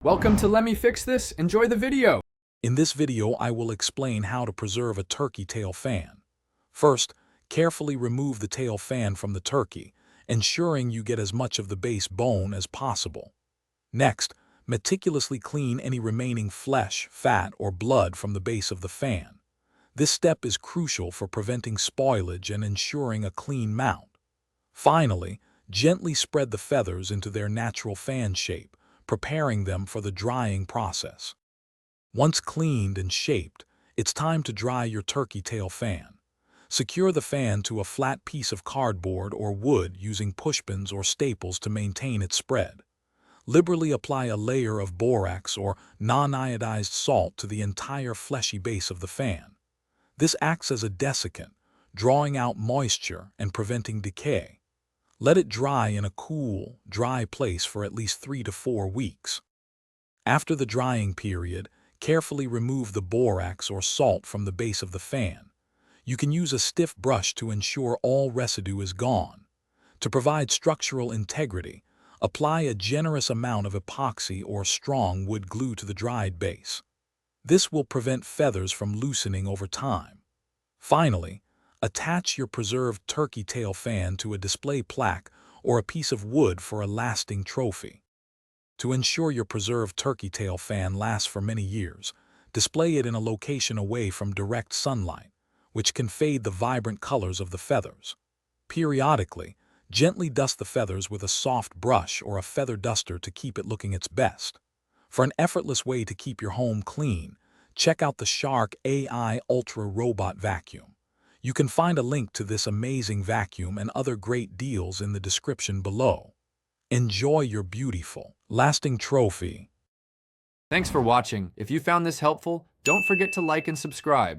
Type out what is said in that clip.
Welcome to Let Me Fix This. Enjoy the video. In this video, I will explain how to preserve a turkey tail fan. First, carefully remove the tail fan from the turkey, ensuring you get as much of the base bone as possible. Next, meticulously clean any remaining flesh, fat, or blood from the base of the fan. This step is crucial for preventing spoilage and ensuring a clean mount. Finally, gently spread the feathers into their natural fan shape, preparing them for the drying process. Once cleaned and shaped, it's time to dry your turkey tail fan. Secure the fan to a flat piece of cardboard or wood using pushpins or staples to maintain its spread. Liberally apply a layer of borax or non-iodized salt to the entire fleshy base of the fan. This acts as a desiccant, drawing out moisture and preventing decay. Let it dry in a cool, dry place for at least 3 to 4 weeks. After the drying period, carefully remove the borax or salt from the base of the fan. You can use a stiff brush to ensure all residue is gone. To provide structural integrity, apply a generous amount of epoxy or strong wood glue to the dried base. This will prevent feathers from loosening over time. Finally, attach your preserved turkey tail fan to a display plaque or a piece of wood for a lasting trophy. To ensure your preserved turkey tail fan lasts for many years, display it in a location away from direct sunlight, which can fade the vibrant colors of the feathers. Periodically, gently dust the feathers with a soft brush or a feather duster to keep it looking its best. For an effortless way to keep your home clean, check out the Shark AI Ultra Robot Vacuum. You can find a link to this amazing vacuum and other great deals in the description below. Enjoy your beautiful, lasting trophy. Thanks for watching. If you found this helpful, don't forget to like and subscribe.